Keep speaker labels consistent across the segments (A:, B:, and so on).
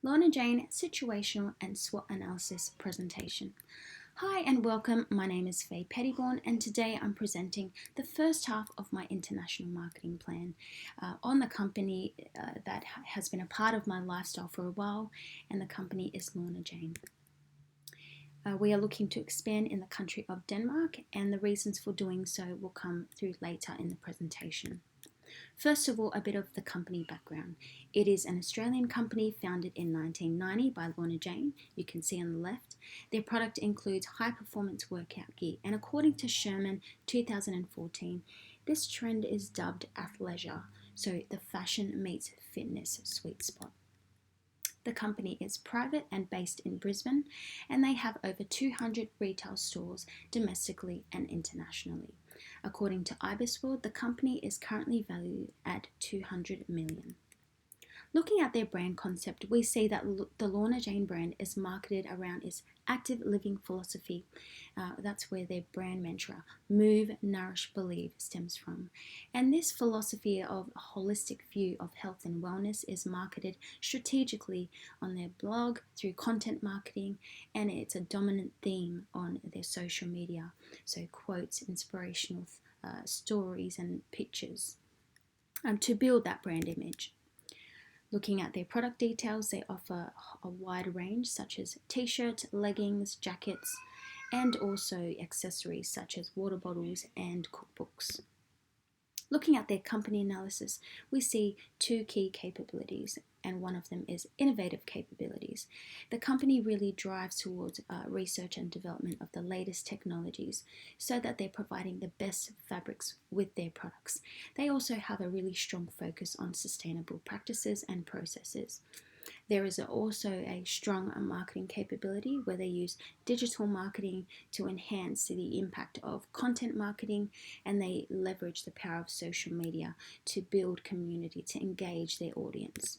A: Lorna Jane Situational and SWOT Analysis Presentation. Hi and welcome, my name is Faye Pettybourne and today I'm presenting the first half of my international marketing plan on the company that has been a part of my lifestyle for a while, and the company is Lorna Jane. We are looking to expand in the country of Denmark, and the reasons for doing so will come through later in the presentation. First of all, a bit of the company background. It is an Australian company founded in 1990 by Lorna Jane. You can see on the left. Their product includes high-performance workout gear, and according to Sherman 2014, this trend is dubbed athleisure, so the fashion meets fitness sweet spot. The company is private and based in Brisbane, and they have over 200 retail stores domestically and internationally. According to IBISWorld, the company is currently valued at 200 million. Looking at their brand concept, we see that the Lorna Jane brand is marketed around its active living philosophy. That's where their brand mantra, move, nourish, believe, stems from. And this philosophy of a holistic view of health and wellness is marketed strategically on their blog, through content marketing, and it's a dominant theme on their social media. So quotes, inspirational stories and pictures to build that brand image. Looking at their product details, they offer a wide range such as t-shirts, leggings, jackets, and also accessories such as water bottles and cookbooks. Looking at their company analysis, we see two key capabilities, and one of them is innovative capabilities. The company really drives towards research and development of the latest technologies so that they're providing the best fabrics with their products. They also have a really strong focus on sustainable practices and processes. There is also a strong marketing capability where they use digital marketing to enhance the impact of content marketing, and they leverage the power of social media to build community, to engage their audience.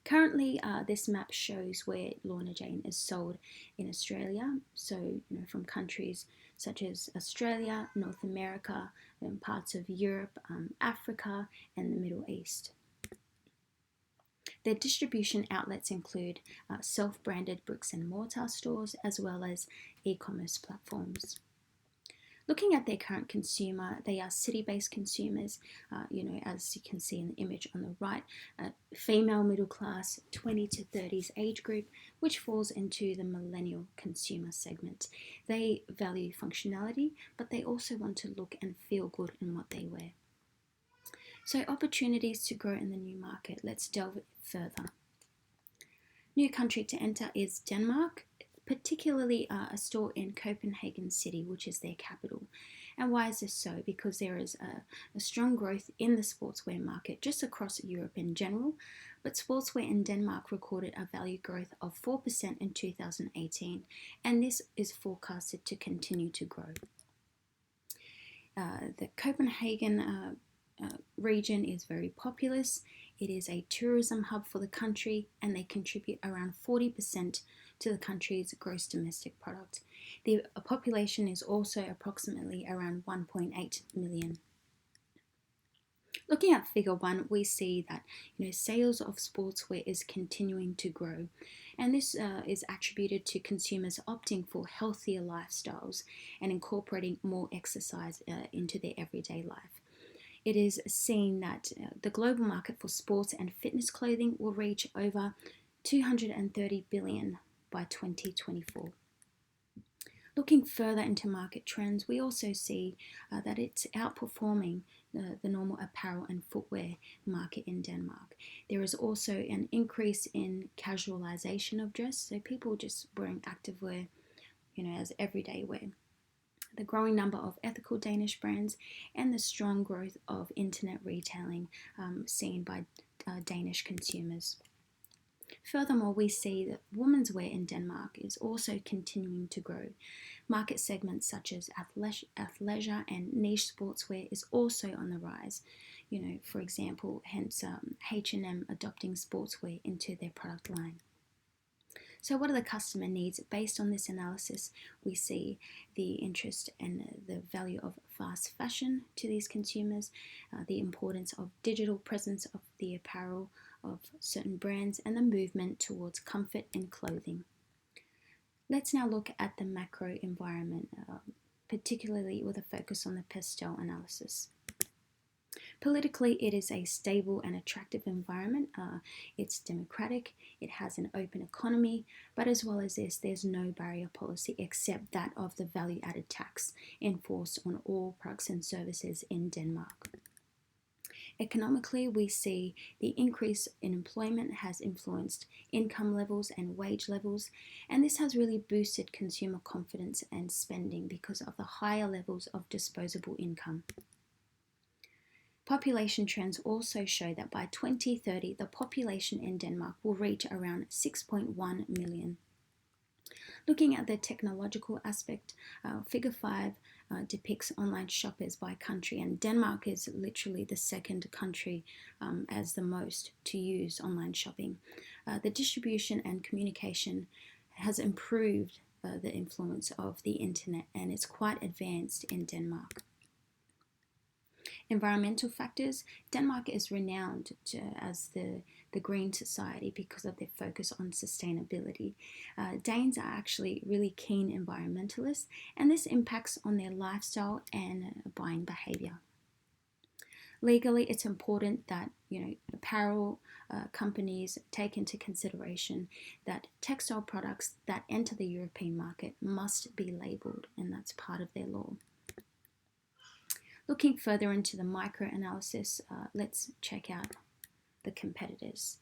A: Currently, this map shows where Lorna Jane is sold in Australia, so from countries such as Australia, North America, and parts of Europe, Africa, and the Middle East. Their distribution outlets include self-branded bricks and mortar stores as well as e-commerce platforms. Looking at their current consumer, they are city-based consumers, as you can see in the image on the right, female middle class, 20 to 30s age group, which falls into the millennial consumer segment. They value functionality, but they also want to look and feel good in what they wear. So opportunities to grow in the new market. Let's delve further. New country to enter is Denmark, particularly a store in Copenhagen City, which is their capital. And why is this so? Because there is a strong growth in the sportswear market just across Europe in general, but sportswear in Denmark recorded a value growth of 4% in 2018, and this is forecasted to continue to grow. The Copenhagen region is very populous. It is a tourism hub for the country, and they contribute around 40% to the country's gross domestic product. The population is also approximately around 1.8 million. Looking at figure 1, we see that sales of sportswear is continuing to grow, and this is attributed to consumers opting for healthier lifestyles and incorporating more exercise into their everyday life. It is seen that the global market for sports and fitness clothing will reach over 230 billion by 2024. Looking further into market trends, we also see that it's outperforming the normal apparel and footwear market in Denmark. There is also an increase in casualization of dress, so people just wearing activewear, as everyday wear. The growing number of ethical Danish brands, and the strong growth of internet retailing seen by Danish consumers. Furthermore, we see that women's wear in Denmark is also continuing to grow. Market segments such as athleisure and niche sportswear is also on the rise. For example, hence H&M adopting sportswear into their product line. So what are the customer needs? Based on this analysis, we see the interest and the value of fast fashion to these consumers, the importance of digital presence of the apparel, of certain brands and the movement towards comfort in clothing. Let's now look at the macro environment, particularly with a focus on the Pestel analysis. Politically, it is a stable and attractive environment. It's democratic, it has an open economy, but as well as this, there's no barrier policy except that of the value added tax enforced on all products and services in Denmark. Economically, we see the increase in employment has influenced income levels and wage levels, and this has really boosted consumer confidence and spending because of the higher levels of disposable income. Population trends also show that by 2030, the population in Denmark will reach around 6.1 million. Looking at the technological aspect, Figure 5 depicts online shoppers by country, and Denmark is literally the second country as the most to use online shopping. The distribution and communication has improved the influence of the internet, and it's quite advanced in Denmark. Environmental factors. Denmark is renowned as the green society because of their focus on sustainability. Danes are actually really keen environmentalists, and this impacts on their lifestyle and buying behavior. Legally, it's important that apparel companies take into consideration that textile products that enter the European market must be labelled, and that's part of their law. Looking further into the micro-analysis, let's check out the competitors.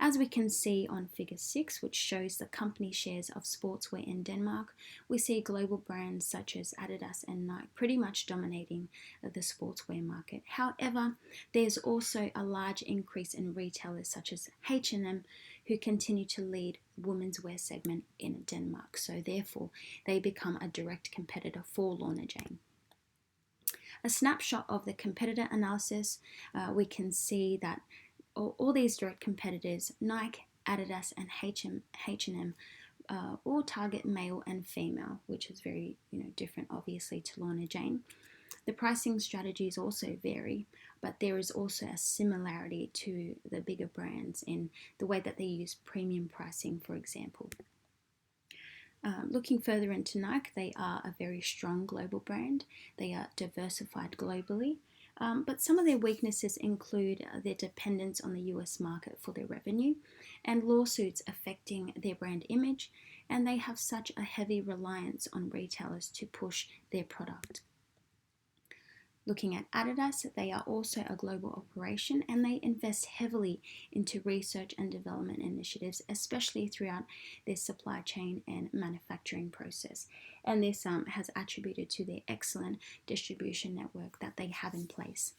A: As we can see on Figure 6, which shows the company shares of sportswear in Denmark, we see global brands such as Adidas and Nike pretty much dominating the sportswear market. However, there's also a large increase in retailers such as H&M, who continue to lead women's wear segment in Denmark. So therefore, they become a direct competitor for Lorna Jane. A snapshot of the competitor analysis, we can see that all these direct competitors, Nike, Adidas, and H&M, all target male and female, which is very different, obviously, to Lorna Jane. The pricing strategies also vary, but there is also a similarity to the bigger brands in the way that they use premium pricing, for example. Looking further into Nike, they are a very strong global brand. They are diversified globally, but some of their weaknesses include their dependence on the US market for their revenue and lawsuits affecting their brand image, and they have such a heavy reliance on retailers to push their product. Looking at Adidas, they are also a global operation, and they invest heavily into research and development initiatives, especially throughout their supply chain and manufacturing process. And this has attributed to their excellent distribution network that they have in place.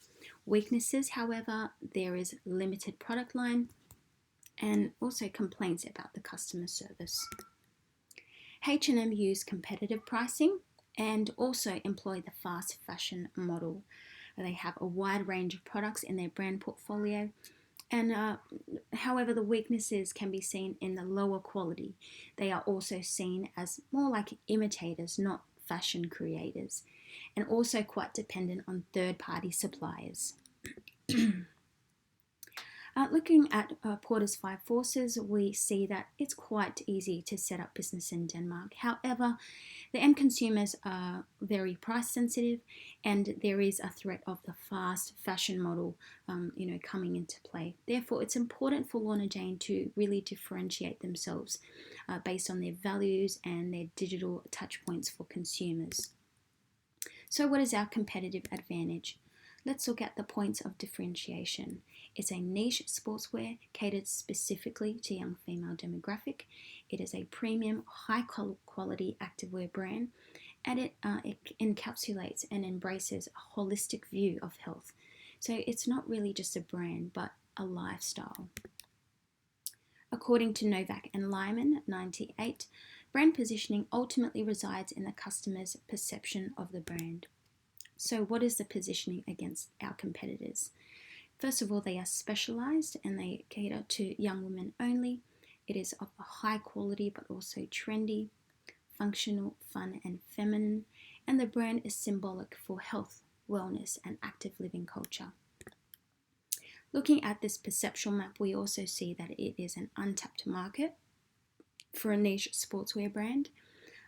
A: Weaknesses, however, there is limited product line and also complaints about the customer service. H&M use competitive pricing and also employ the fast fashion model. They have a wide range of products in their brand portfolio, and however, the weaknesses can be seen in the lower quality. They are also seen as more like imitators, not fashion creators, and also quite dependent on third-party suppliers. Looking at Porter's 5 forces, we see that it's quite easy to set up business in Denmark. However, the end consumers are very price sensitive, and there is a threat of the fast fashion model coming into play. Therefore, it's important for Lorna Jane to really differentiate themselves based on their values and their digital touch points for consumers. So what is our competitive advantage? Let's look at the points of differentiation. It's a niche sportswear catered specifically to young female demographic. It is a premium, high-quality activewear brand, and it encapsulates and embraces a holistic view of health. So it's not really just a brand, but a lifestyle. According to Novak and Lyman, 98, brand positioning ultimately resides in the customer's perception of the brand. So what is the positioning against our competitors? First of all, they are specialized and they cater to young women only. It is of a high quality but also trendy, functional, fun and feminine, and the brand is symbolic for health, wellness and active living culture. Looking at this perceptual map, we also see that it is an untapped market for a niche sportswear brand.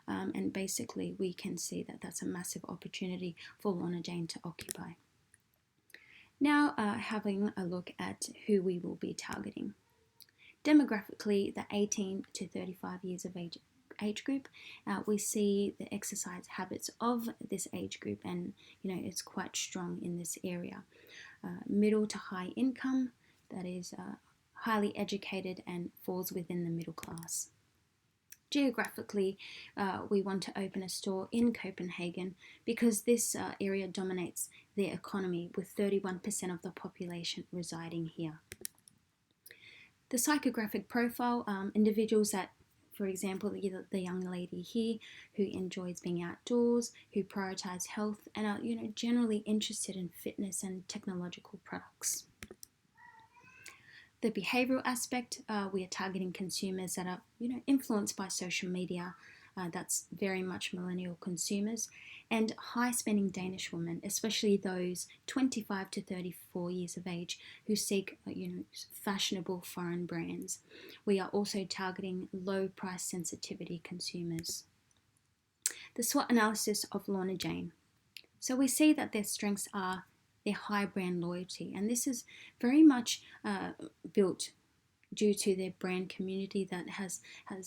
A: And basically, we can see that that's a massive opportunity for Lorna Jane to occupy. Now, having a look at who we will be targeting. Demographically, the 18 to 35 years of age group, we see the exercise habits of this age group, and it's quite strong in this area. Middle to high income, that is highly educated and falls within the middle class. Geographically, we want to open a store in Copenhagen because this area dominates the economy, with 31% of the population residing here. The psychographic profile, individuals that, for example, the young lady here who enjoys being outdoors, who prioritize health, and are generally interested in fitness and technological products. The behavioral aspect, we are targeting consumers that are influenced by social media. That's very much millennial consumers, and high-spending Danish women, especially those 25 to 34 years of age who seek fashionable foreign brands. We are also targeting low price sensitivity consumers. The SWOT analysis of Lorna Jane. So we see that their strengths are their high brand loyalty, and this is very much built due to their brand community that has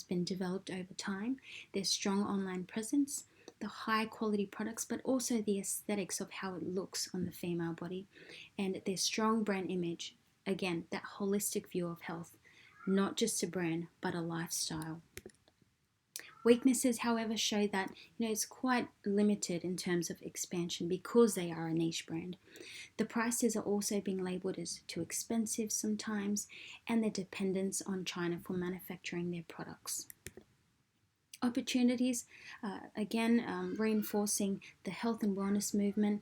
A: been developed over time, their strong online presence, the high quality products, but also the aesthetics of how it looks on the female body, and their strong brand image. Again, that holistic view of health, not just a brand, but a lifestyle. Weaknesses, however, show that it's quite limited in terms of expansion because they are a niche brand. The prices are also being labelled as too expensive sometimes, and their dependence on China for manufacturing their products. Opportunities, again, reinforcing the health and wellness movement,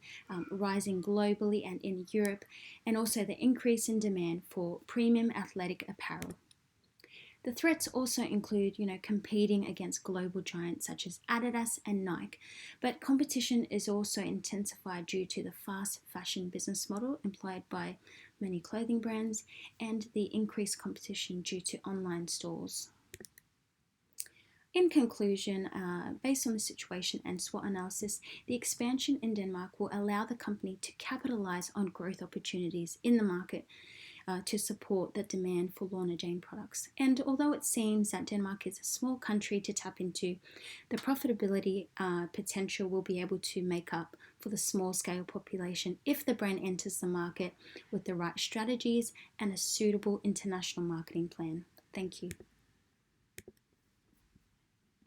A: rising globally and in Europe, and also the increase in demand for premium athletic apparel. The threats also include, competing against global giants such as Adidas and Nike, but competition is also intensified due to the fast fashion business model employed by many clothing brands and the increased competition due to online stores. In conclusion, based on the situation and SWOT analysis, the expansion in Denmark will allow the company to capitalize on growth opportunities in the market to support the demand for Lorna Jane products. And although it seems that Denmark is a small country to tap into, the profitability potential will be able to make up for the small scale population if the brand enters the market with the right strategies and a suitable international marketing plan. Thank you.